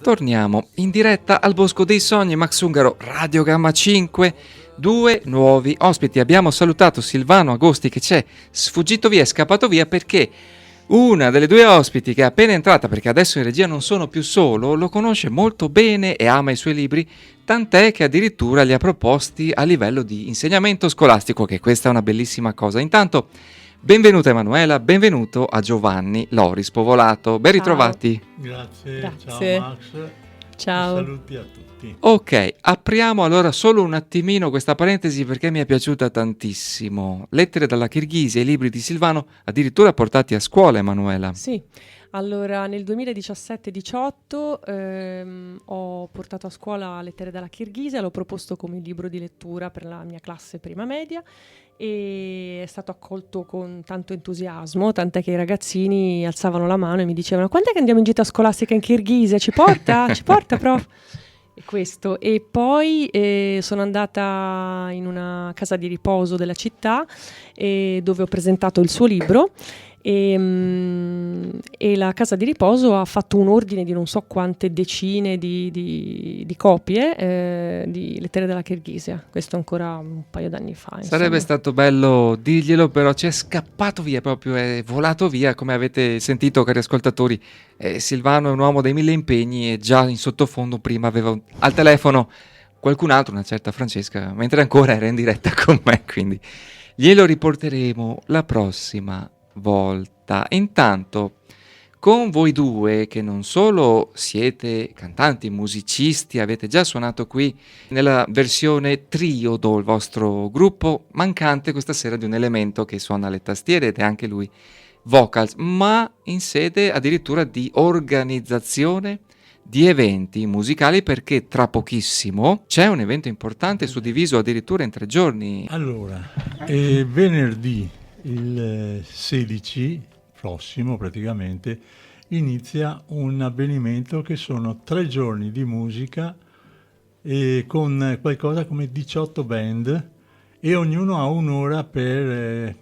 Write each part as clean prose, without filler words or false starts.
Torniamo in diretta al Bosco dei Sogni, Max Ungaro, Radio Gamma 5, due nuovi ospiti. Abbiamo salutato Silvano Agosti che c'è sfuggito via, è scappato via perché una delle due ospiti che è appena entrata, perché adesso in regia non sono più solo, lo conosce molto bene e ama i suoi libri, tant'è che addirittura li ha proposti a livello di insegnamento scolastico, che questa è una bellissima cosa. Intanto, benvenuta Emanuela, benvenuto a Giovanni Loris Povolato, ben ritrovati. Grazie. Ciao Max. Ciao. Saluti a tutti. Ok, apriamo allora solo un attimino questa parentesi perché mi è piaciuta tantissimo. Lettere dalla Kirghisia, i libri di Silvano, addirittura portati a scuola, Emanuela. Sì, allora nel 2017-18 ho portato a scuola Lettere dalla Kirghisia, l'ho proposto come libro di lettura per la mia classe prima media e è stato accolto con tanto entusiasmo, tant'è che i ragazzini alzavano la mano e mi dicevano: quando è che andiamo in gita scolastica in Kirghisia? Ci porta? Ci porta, prof? E questo. E poi sono andata in una casa di riposo della città dove ho presentato il suo libro e la casa di riposo ha fatto un ordine di non so quante decine di copie di Lettere della Kirghisia. Questo ancora un paio d'anni fa, insomma. Sarebbe stato bello dirglielo, però ci è scappato via, proprio è volato via, come avete sentito, cari ascoltatori. Silvano è un uomo dei mille impegni e già in sottofondo prima aveva al telefono qualcun altro, una certa Francesca, mentre ancora era in diretta con me, quindi glielo riporteremo la prossima volta. Intanto, con voi due, che non solo siete cantanti, musicisti, avete già suonato qui nella versione trio del vostro gruppo, mancante questa sera di un elemento che suona le tastiere ed è anche lui vocals, ma in sede addirittura di organizzazione di eventi musicali, perché tra pochissimo c'è un evento importante suddiviso addirittura in 3 giorni. Allora, venerdì il 16 prossimo praticamente inizia un avvenimento che sono 3 giorni di musica con qualcosa come 18 band e ognuno ha un'ora per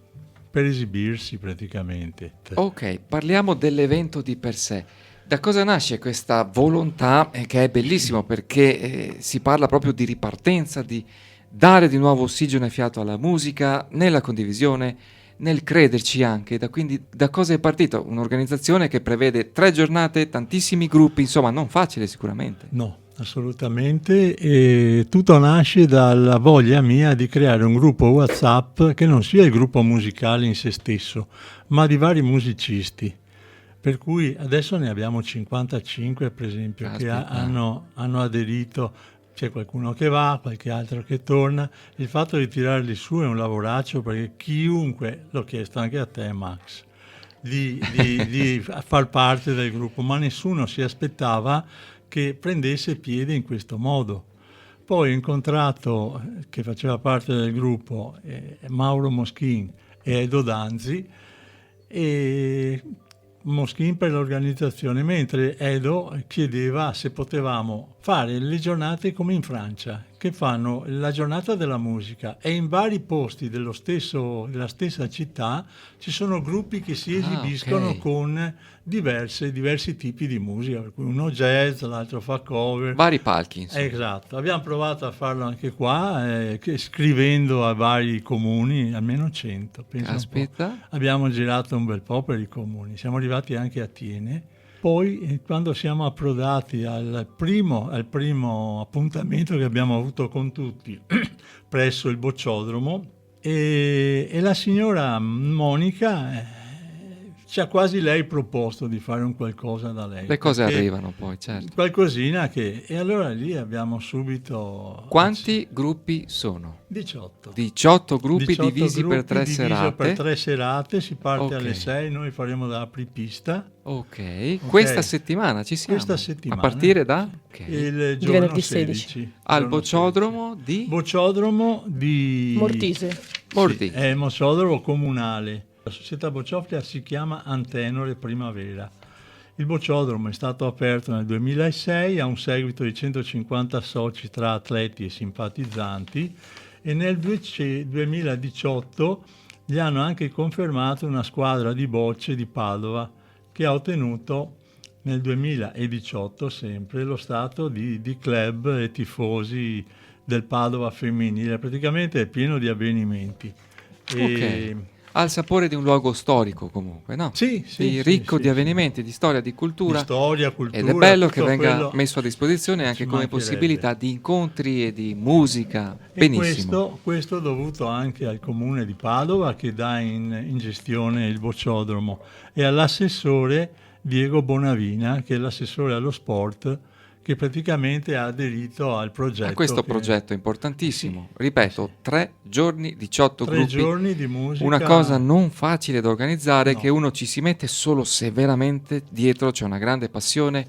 esibirsi praticamente. Ok, parliamo dell'evento di per sé. Da cosa nasce questa volontà che è bellissimo perché si parla proprio di ripartenza, di dare di nuovo ossigeno e fiato alla musica, nella condivisione, nel crederci anche. Quindi da cosa è partito? Un'organizzazione che prevede 3 giornate, tantissimi gruppi, insomma non facile sicuramente. No, assolutamente. E tutto nasce dalla voglia mia di creare un gruppo WhatsApp che non sia il gruppo musicale in se stesso, ma di vari musicisti. Per cui adesso ne abbiamo 55 per esempio che hanno aderito, c'è qualcuno che va, qualche altro che torna. Il fatto di tirarli su è un lavoraccio perché chiunque, l'ho chiesto anche a te Max, di far parte del gruppo, ma nessuno si aspettava che prendesse piede in questo modo. Poi ho incontrato, che faceva parte del gruppo, Mauro Moschin e Edo Danzi, e Moschin per l'organizzazione, mentre Edo chiedeva se potevamo fare le giornate come in Francia, che fanno la giornata della musica e in vari posti della stessa città ci sono gruppi che si esibiscono con diversi tipi di musica, per cui uno jazz, l'altro fa cover. Vari palchi, insomma. Esatto, abbiamo provato a farlo anche qua, scrivendo a vari comuni, almeno 100. Aspetta. Abbiamo girato un bel po' per i comuni, siamo arrivati anche a Thiene. Poi quando siamo approdati al primo appuntamento che abbiamo avuto con tutti presso il Bocciodromo, e la signora Monica ci ha quasi lei proposto di fare un qualcosa da lei. Le cose arrivano poi, certo. Qualcosina e allora lì abbiamo subito... Quanti gruppi sono? 18. 18 gruppi divisi per 3 serate? Per 3 serate, si parte alle 6, noi faremo da apripista. Ok, questa settimana ci siamo? Questa settimana. A partire da? Il giorno 16. Al Bocciodromo di? Bocciodromo di... Mortise. Sì, è il Bocciodromo comunale. La società Bocciofila si chiama Antenore Primavera. Il Bocciodromo è stato aperto nel 2006, ha un seguito di 150 soci tra atleti e simpatizzanti e nel 2018 gli hanno anche confermato una squadra di bocce di Padova che ha ottenuto nel 2018 sempre lo stato di club e tifosi del Padova femminile, praticamente è pieno di avvenimenti. Ok. Ha il sapore di un luogo storico comunque, no? Sì, sì, Ricco sì, di sì. avvenimenti, di storia, di Di cultura. storia, cultura, Ed è bello che tutto venga quello messo a disposizione ci anche come mancherebbe. possibilità di incontri e di musica. E Benissimo. questo dovuto anche al comune di Padova che dà in gestione il bocciodromo e all'assessore Diego Bonavina, che è l'assessore allo sport, che praticamente ha aderito al progetto. A questo che- progetto importantissimo. Sì, Ripeto, sì. 3 giorni, 18 3 gruppi. giorni di musica. Una cosa non facile da organizzare, No. che uno ci si mette solo se veramente dietro c'è una grande passione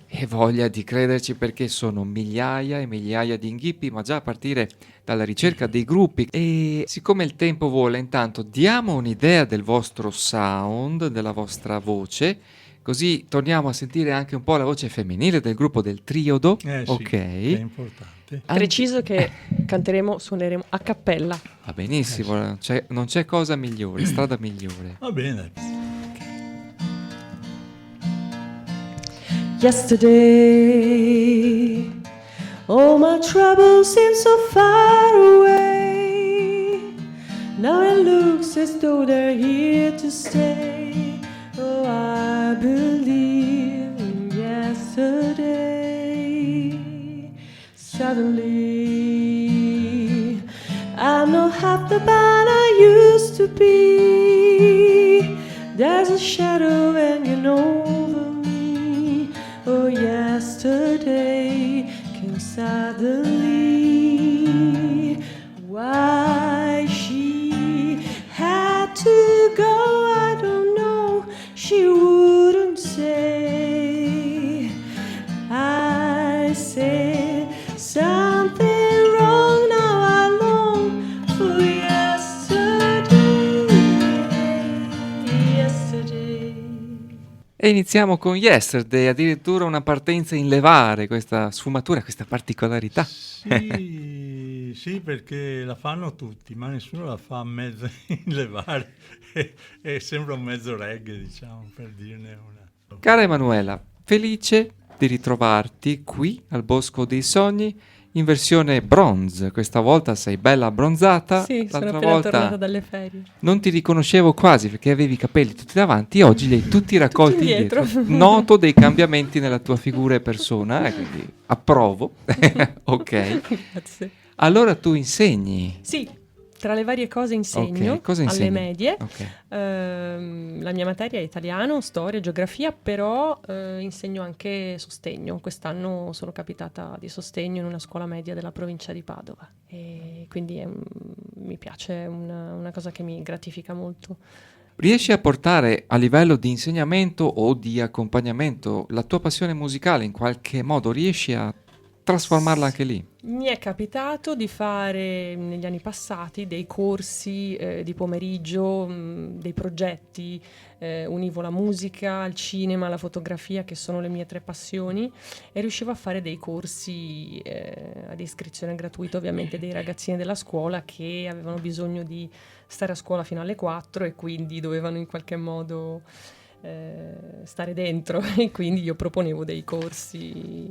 e voglia di crederci, perché sono migliaia e migliaia di inghippi, ma già a partire dalla ricerca dei gruppi. E siccome il tempo vola, intanto diamo un'idea del vostro sound, della vostra voce, così torniamo a sentire anche un po' la voce femminile del gruppo del Triodo. Sì, Ok. che è importante. Preciso che suoneremo a cappella. Va benissimo, non c'è cosa migliore, strada migliore. Va bene. Yesterday, all my troubles seem so far away. Now it looks as though they're here to stay. Oh, I believe in yesterday. Suddenly, I'm not half the man I used to be. There's a shadow hanging over me. Oh, yesterday came suddenly. Why she had to go, I don't know. She wouldn't say. I said something wrong, now I long for yesterday. Yesterday. E iniziamo con Yesterday, addirittura una partenza in levare, questa sfumatura, questa particolarità. Sì, sì, perché la fanno tutti, ma nessuno la fa mezzo in levare. E sembra un mezzo reggae, diciamo, per dirne una. Cara Emanuela, felice di ritrovarti qui al Bosco dei Sogni in versione bronze. Questa volta sei bella abbronzata, Sì, sono l'altra appena tornata volta dalle ferie. non ti riconoscevo quasi perché avevi i capelli tutti davanti, oggi li hai tutti raccolti indietro. Noto dei cambiamenti nella tua figura e persona, quindi approvo. Ok. Grazie. Allora tu insegni. Sì, tra le varie cose insegno Ok, cosa alle insegni? medie. Ok. La mia materia è italiano, storia, geografia, però insegno anche sostegno. Quest'anno sono capitata di sostegno in una scuola media della provincia di Padova e quindi mi piace, è una cosa che mi gratifica molto. Riesci a portare a livello di insegnamento o di accompagnamento la tua passione musicale in qualche modo? Riesci a trasformarla anche lì? Mi è capitato di fare negli anni passati dei corsi di pomeriggio, dei progetti, univo la musica, il cinema, la fotografia, che sono le mie 3 passioni, e riuscivo a fare dei corsi ad iscrizione gratuita, ovviamente dei ragazzini della scuola che avevano bisogno di stare a scuola fino alle 4 e quindi dovevano in qualche modo stare dentro e quindi io proponevo dei corsi,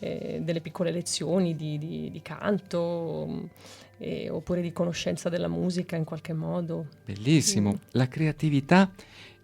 delle piccole lezioni di canto oppure di conoscenza della musica in qualche modo. Bellissimo. La creatività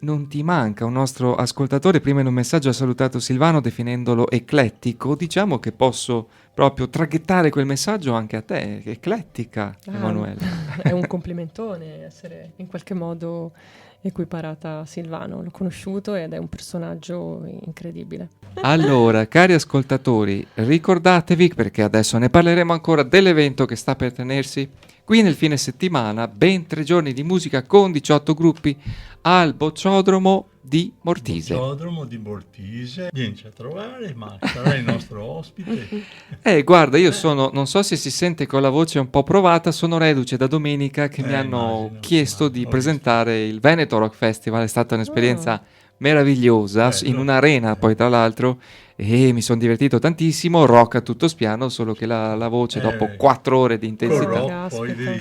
non ti manca. Un nostro ascoltatore prima in un messaggio ha salutato Silvano definendolo eclettico. Diciamo che posso proprio traghettare quel messaggio anche a te, eclettica, Emanuela. È un complimentone essere in qualche modo equiparata a Silvano. L'ho conosciuto ed è un personaggio incredibile. Allora, cari ascoltatori, ricordatevi, perché adesso ne parleremo ancora, dell'evento che sta per tenersi qui nel fine settimana, ben 3 giorni di musica con 18 gruppi al Bocciodromo di Mortise. Bocciodromo di Mortise, vienici a trovare, ma sarai il nostro ospite. Guarda, io sono, non so se si sente con la voce un po' provata, sono reduce da domenica che mi hanno Immagino, chiesto ho di visto. presentare il Veneto Rock Festival, è stata un'esperienza meravigliosa, Bello. in un'arena poi tra l'altro, e mi sono divertito tantissimo, rock a tutto spiano, solo che la voce dopo 4 ore di Col intensità rock poi devi...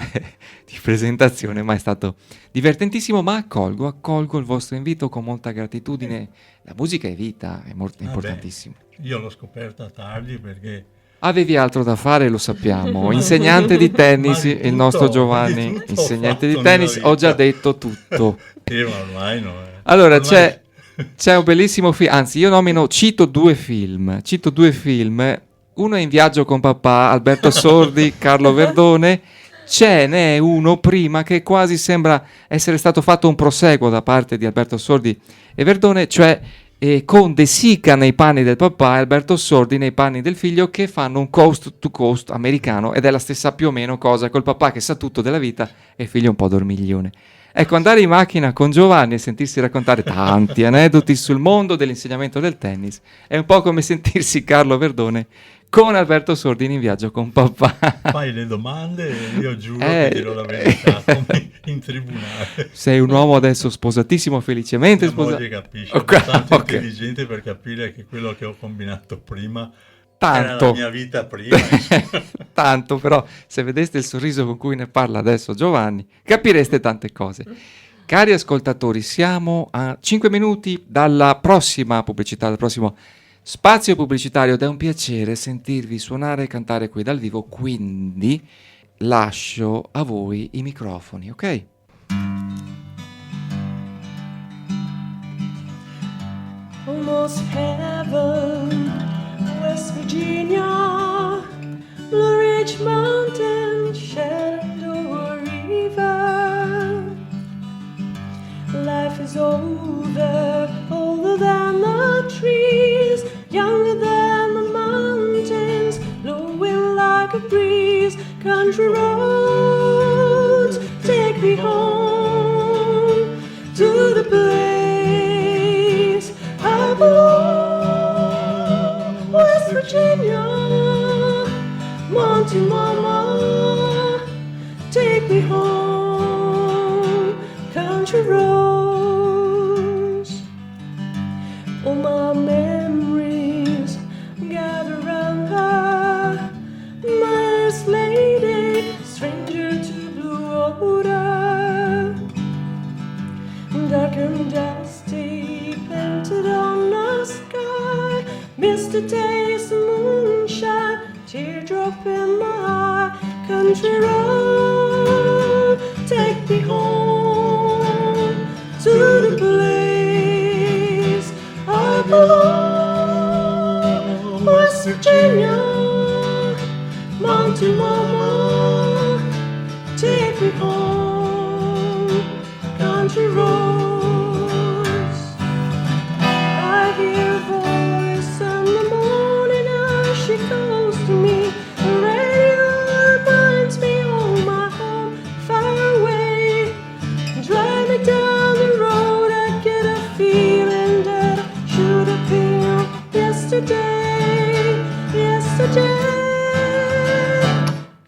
di presentazione, ma è stato divertentissimo, ma accolgo il vostro invito con molta gratitudine. La musica è vita, è molto importantissimo. Io l'ho scoperta tardi perché... Avevi altro da fare, lo sappiamo. Insegnante di tennis, Ma di il nostro tutto, Giovanni, ma di tutto insegnante ho di fatto tennis, nella ho già vita. detto tutto. Ma ormai no. Allora, Ormai- c'è un bellissimo film, anzi io cito due film. Uno è In viaggio con papà, Alberto Sordi, Carlo Verdone. Ce n'è uno prima che quasi sembra essere stato fatto un proseguo da parte di Alberto Sordi e Verdone, cioè con De Sica nei panni del papà e Alberto Sordi nei panni del figlio, che fanno un coast to coast americano, ed è la stessa più o meno cosa, col papà che sa tutto della vita e il figlio un po' dormiglione. Ecco, andare in macchina con Giovanni e sentirsi raccontare tanti aneddoti sul mondo dell'insegnamento del tennis è un po' come sentirsi Carlo Verdone con Alberto Sordi in viaggio con papà. Fai le domande e io giuro che dirò la verità, come in tribunale. Sei un uomo adesso sposatissimo, felicemente Mia sposato. moglie capisce, Ok, è abbastanza ok. intelligente per capire che quello che ho combinato prima era Tanto. la mia vita prima. Tanto, però se vedeste il sorriso con cui ne parla adesso Giovanni, capireste tante cose. Cari ascoltatori, siamo a 5 minuti dalla prossima pubblicità, dal prossimo spazio pubblicitario, ed è un piacere sentirvi suonare e cantare qui dal vivo, quindi lascio a voi i microfoni, ok? Almost heaven, West Virginia, Blue Ridge Mountain, Shenandoah River. Life is older, older than the trees, younger than the mountains, blowing like a breeze. Country roads, take me home to the place I belong. West Virginia, Mountain Mama, take me home. Country roads, all my memories gather round her. My lady, stranger to blue water, dark and dusty, painted on the sky. Misty taste of moonshine, teardrop in my eye. Country road, take me home to the place I belong. West Virginia, Mountain Mama, take me home. Country roads, I hear a voice in the morning as she calls to me. The radio reminds me of my home far away. Drive me down the road, I get a feeling that I should have been yesterday, yesterday.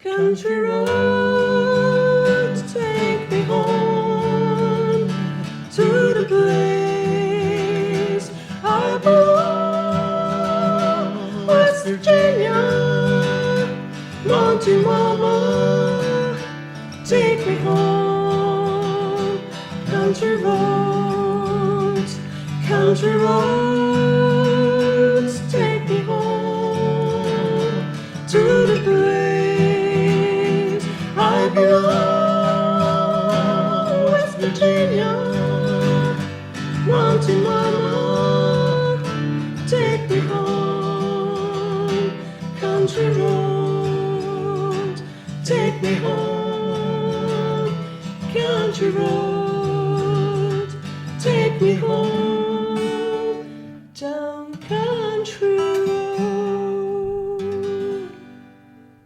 Country roads, take me home to the place I belong. West Virginia, Mountain Mama, take me home. Country roads, take me home to the place I belong. West Virginia, Mountain Mama, take me home. Country roads, take me home. Country roads, take me home. Down country road.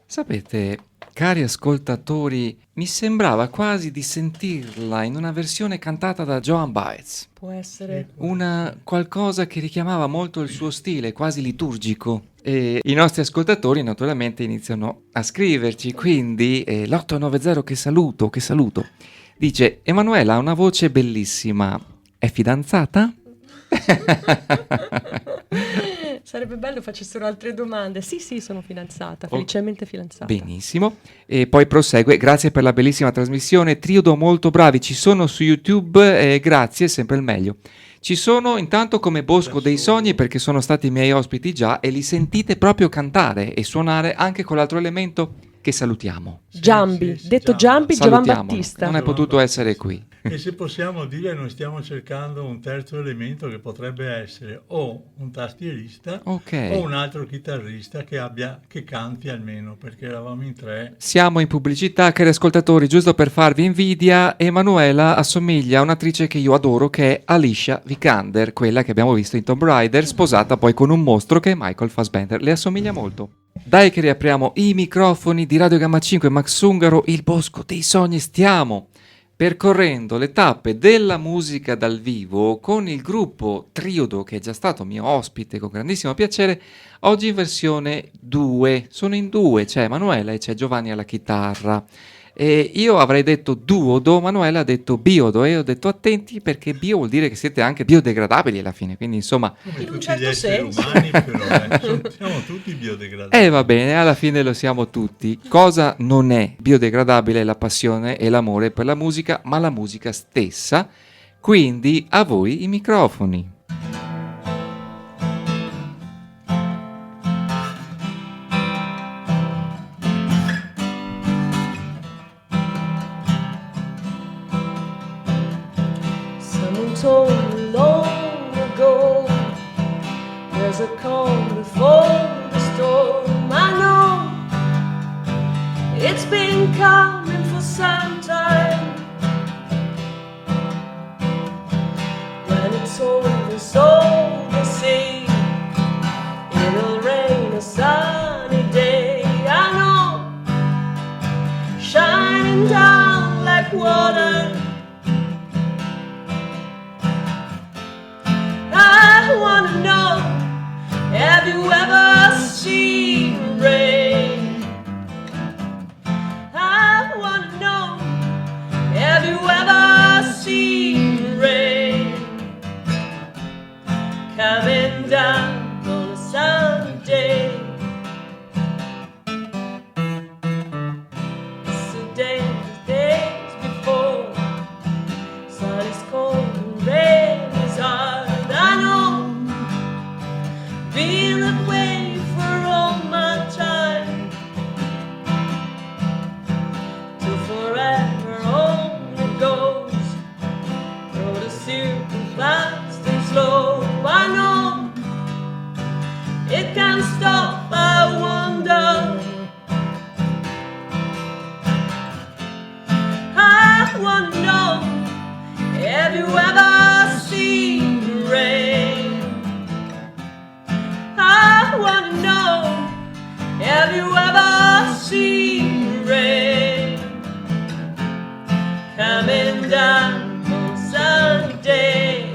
Sapete, cari ascoltatori, mi sembrava quasi di sentirla in una versione cantata da Joan Baez. Può essere. Una qualcosa che richiamava molto il suo stile, quasi liturgico. E i nostri ascoltatori naturalmente iniziano a scriverci, quindi l'890 che saluto, dice: Emanuela ha una voce bellissima, è fidanzata? Sarebbe bello facessero altre domande. Sì, sì, sono fidanzata, Oh, felicemente fidanzata. benissimo. E poi prosegue. Grazie per la bellissima trasmissione. Triodo molto bravi. Ci sono su YouTube. Grazie, sempre il meglio. Ci sono intanto come Bosco Da dei Sogni solo. perché sono stati i miei ospiti già e li sentite proprio cantare e suonare anche con l'altro elemento che salutiamo. Giambi, detto Giamba. Giambi, Giovan Salutiamolo. Battista. Non è Giovan potuto Battista. essere qui. E se possiamo dire, noi stiamo cercando un terzo elemento che potrebbe essere o un tastierista Ok. o un altro chitarrista che canti almeno, perché eravamo in 3. Siamo in pubblicità, cari ascoltatori, giusto per farvi invidia, Emanuela assomiglia a un'attrice che io adoro, che è Alicia Vikander, quella che abbiamo visto in Tomb Raider, sposata poi con un mostro che è Michael Fassbender. Le assomiglia molto. Dai che riapriamo i microfoni di Radio Gamma 5, Max Ungaro, il Bosco dei Sogni. Stiamo percorrendo le tappe della musica dal vivo con il gruppo Triodo, che è già stato mio ospite con grandissimo piacere, oggi in versione 2. Sono in due, c'è Emanuela e c'è Giovanni alla chitarra. E io avrei detto duodo, Manuela ha detto biodo e io ho detto attenti perché bio vuol dire che siete anche biodegradabili alla fine, quindi insomma, Come In un tutti certo gli esseri senso. umani, però, siamo tutti biodegradabili. va bene, alla fine lo siamo tutti. Cosa non è biodegradabile? La passione e l'amore per la musica, ma la musica stessa. Quindi a voi i microfoni. Someone told me long ago there's a calm before the storm. I know it's been coming for some time. When it's over, so they say it'll rain a sunny day. I know, shining down like water. I wanna know, have you ever seen rain? I wanna know, have you ever seen rain? Coming down on a sunny day. It's the days before. Sun is cold and rain is hard. I know, been that way for all my time. Till forever on it goes. Through the circle fast and slow. I know, it can't stop, I wonder. I wanna know, have you ever seen rain? I wanna know, have you ever seen rain? Coming down on sunny day.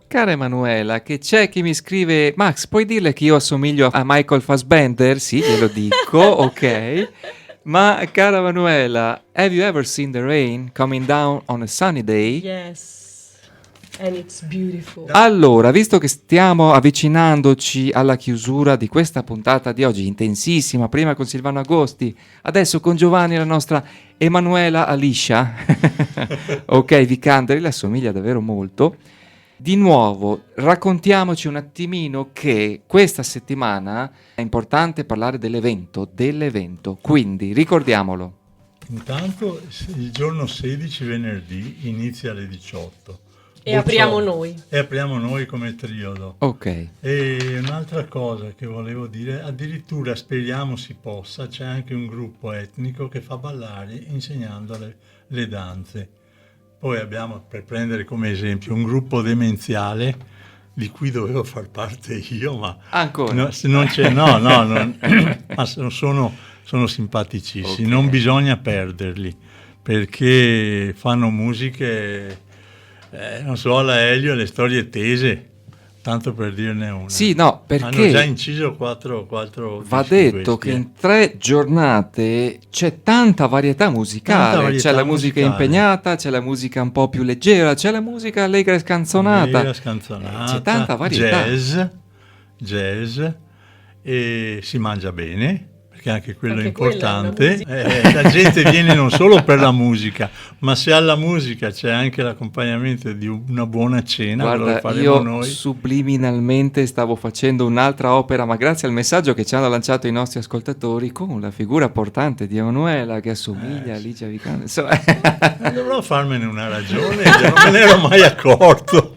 Cara Emanuela, che c'è chi mi scrive: Max, puoi dirle che io assomiglio a Michael Fassbender? Sì, glielo dico, ok. Ma cara Emanuela, have you ever seen the rain coming down on a sunny day? Yes, and it's beautiful. Allora, visto che stiamo avvicinandoci alla chiusura di questa puntata di oggi, intensissima, prima con Silvano Agosti, adesso con Giovanni la nostra Emanuela Alicia, ok, Vicanderi, le assomiglia davvero molto. Di nuovo, raccontiamoci un attimino che questa settimana è importante parlare dell'evento, quindi ricordiamolo. Intanto il giorno 16 venerdì inizia alle 18. E apriamo noi. E apriamo noi come triodo. Ok. E un'altra cosa che volevo dire, addirittura speriamo si possa, c'è anche un gruppo etnico che fa ballare insegnando le danze. Poi abbiamo, per prendere come esempio, un gruppo demenziale di cui dovevo far parte io, ma Ancora? no, se non c'è, ma sono simpaticissimi, Ok. non bisogna perderli, perché fanno musiche, non so, alla Elio, le storie tese, tanto per dirne una. Sì, no, Hanno già perché inciso quattro va dischi detto che questi, in 3 giornate c'è tanta varietà musicale. Tanta varietà C'è la musica musicale. impegnata, c'è la musica un po' più leggera, c'è la musica allegra e scanzonata. Allegra, C'è scanzonata, tanta varietà. jazz, e si mangia bene, perché anche quello è Anche quella è una importante. musica. La gente viene non solo per la musica, ma se alla musica c'è anche l'accompagnamento di una buona cena, quello che Guarda, faremo io noi. subliminalmente stavo facendo un'altra opera, ma grazie al messaggio che ci hanno lanciato i nostri ascoltatori, con la figura portante di Emanuela che assomiglia a Sì. Ligia Vicante. Insomma, Dovrò farmene una ragione, che non me ne ero mai accorto.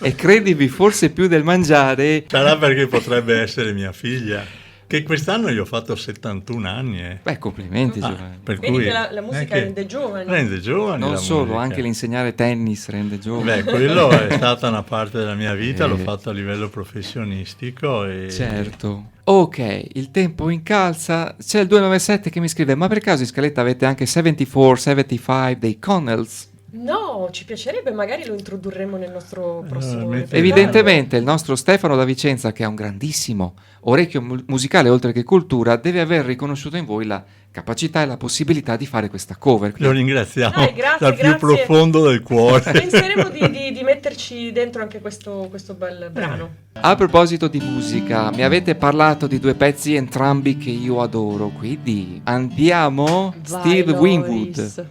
e credimi, forse più del mangiare. Sarà perché potrebbe essere mia figlia, che quest'anno gli ho fatto 71 anni. Beh, complimenti, Giovanni. Per Vedi cui che la musica che rende giovani. Rende giovani Non la solo, musica. anche l'insegnare tennis rende giovane. Beh, quello è stata una parte della mia vita, l'ho Eh. fatto a livello professionistico e Certo. Ok, il tempo incalza. C'è il 297 che mi scrive: ma per caso in scaletta avete anche 74, 75 dei Connells? No, ci piacerebbe, magari lo introdurremo nel nostro prossimo metti- repertorio. Evidentemente il nostro Stefano da Vicenza, che ha un grandissimo orecchio musicale oltre che cultura, deve aver riconosciuto in voi la capacità e la possibilità di fare questa cover. lo ringraziamo Dai, grazie, dal più grazie. profondo del cuore. Penseremo di metterci dentro anche questo bel brano. A proposito di musica, mi avete parlato di 2 pezzi entrambi che io adoro, quindi andiamo Vai, Steve Lois. Winwood.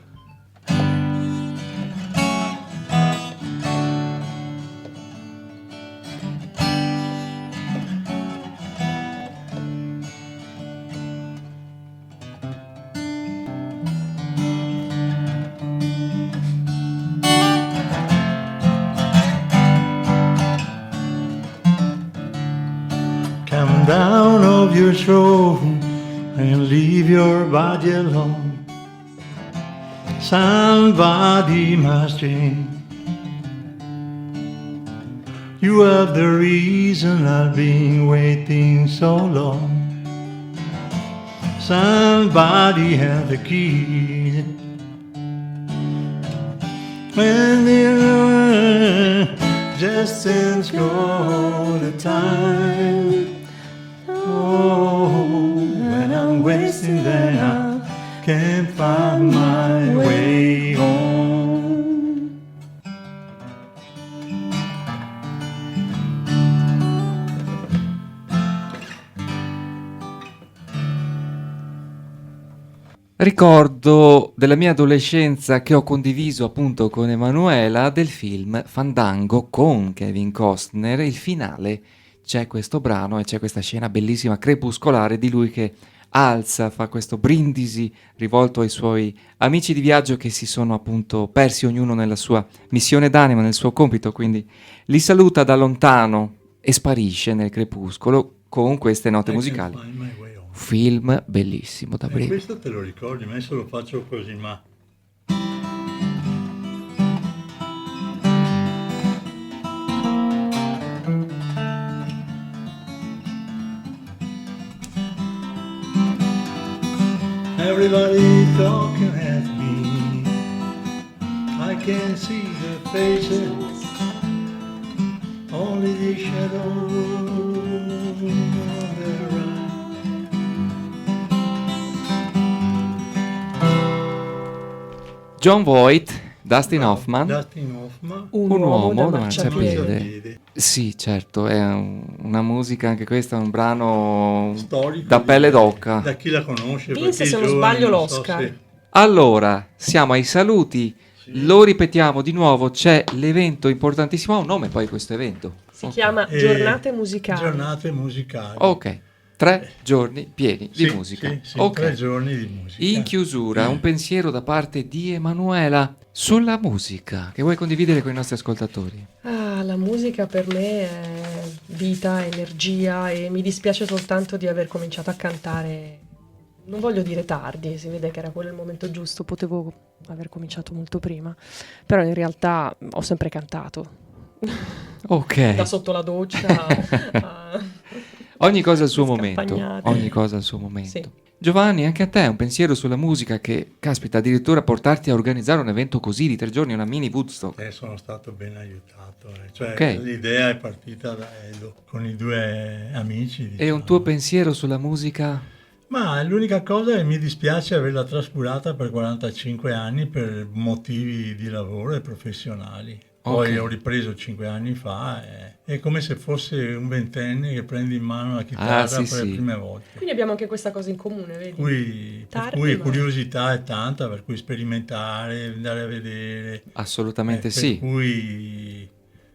Come down off your throne and leave your body alone. Somebody must change. You have the reason I've been waiting so long. Somebody have the key. When the just since go the time. Oh, when I'm wasting then I can't find my way home. Ricordo della mia adolescenza che ho condiviso appunto con Emanuela del film Fandango con Kevin Costner. Il finale c'è questo brano e c'è questa scena bellissima crepuscolare di lui che alza, fa questo brindisi rivolto ai suoi amici di viaggio che si sono appunto persi ognuno nella sua missione d'anima, nel suo compito, quindi li saluta da lontano e sparisce nel crepuscolo con queste note musicali. Find my way home. Film bellissimo da breve. Questo te lo ricordi, ma adesso lo faccio così, ma... Everybody talking at me. I can see the faces, only the shadows of their eyes. John Voight, Dustin Hoffman, Dustin Hoffman. un uomo da marciapiede. marciapiede. Sì, certo, è una musica, anche questa, un brano Storico da pelle di- d'oca. Da chi la conosce. Vinse, perché se i non giovani sbaglio, non so l'Oscar. se- Allora, siamo ai saluti, lo ripetiamo di nuovo, c'è l'evento importantissimo, ha un nome poi questo evento. Si chiama Eh, Giornate musicali. Giornate musicali. Ok, 3 giorni pieni di Sì, musica. sì, sì, Ok. 3 giorni di musica. In chiusura, un pensiero da parte di Emanuela sulla musica che vuoi condividere con i nostri ascoltatori. La musica per me è vita, energia e mi dispiace soltanto di aver cominciato a cantare, non voglio dire tardi, si vede che era quello il momento giusto, potevo aver cominciato molto prima, però in realtà ho sempre cantato, Ok. da sotto la doccia a- Ogni cosa al suo Le momento. scampagnate. Ogni cosa al suo momento. Sì. Giovanni, anche a te un pensiero sulla musica che, caspita, addirittura portarti a organizzare un evento così di 3 giorni, una mini Woodstock. Sono stato ben aiutato. Cioè, Ok. l'idea è partita da Edo, con i due amici. E un diciamo. tuo pensiero sulla musica? Ma l'unica cosa è che mi dispiace averla trascurata per 45 anni per motivi di lavoro e professionali. Poi Ok. ho ripreso 5 anni fa, è come se fosse un ventenne che prende in mano la chitarra sì, per sì. le prime volte. Quindi abbiamo anche questa cosa in comune, vedi? Per Tardi, cui ma- curiosità è tanta, per cui sperimentare, andare a vedere. Assolutamente Per sì. cui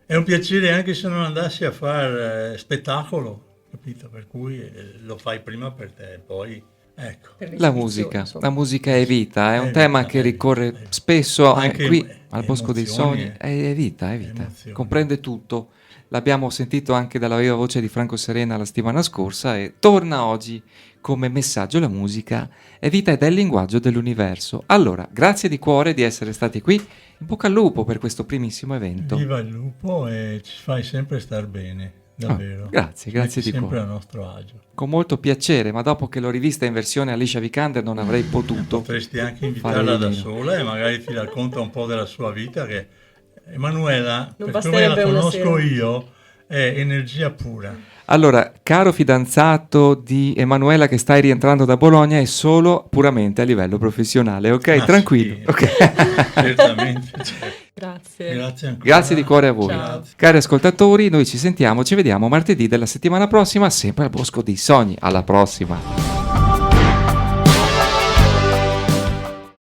è un piacere anche se non andassi a fare spettacolo, capito? Per cui lo fai prima per te, poi ecco. Per La l'esibizione, musica, insomma. la musica è vita, è un È tema vita, che è ricorre vita, è vita. spesso Anche qui al Bosco dei emozioni, Sogni, è vita, emozioni. comprende tutto. L'abbiamo sentito anche dalla viva voce di Franco Serena la settimana scorsa e torna oggi come messaggio la musica è vita ed è il linguaggio dell'universo. Allora, grazie di cuore di essere stati qui, in bocca al lupo per questo primissimo evento. Viva il lupo e ci fai sempre star bene, davvero. Grazie, grazie Metti di sempre cuore. a nostro agio. Con molto piacere, ma dopo che l'ho rivista in versione Alicia Vikander non avrei potuto. Potresti anche fare invitarla di da meno. sola e magari ti racconta un po' della sua vita che Emanuela, Non per come la basterebbe una conosco sera. io, è energia pura. Allora, caro fidanzato di Emanuela che stai rientrando da Bologna, è solo puramente a livello professionale, ok? Ah, Tranquillo. sì. ok. Certamente. certo. Grazie. Grazie ancora. Grazie di cuore a voi. Ciao. Cari ascoltatori, noi ci sentiamo, ci vediamo martedì della settimana prossima, sempre al Bosco dei Sogni. Alla prossima.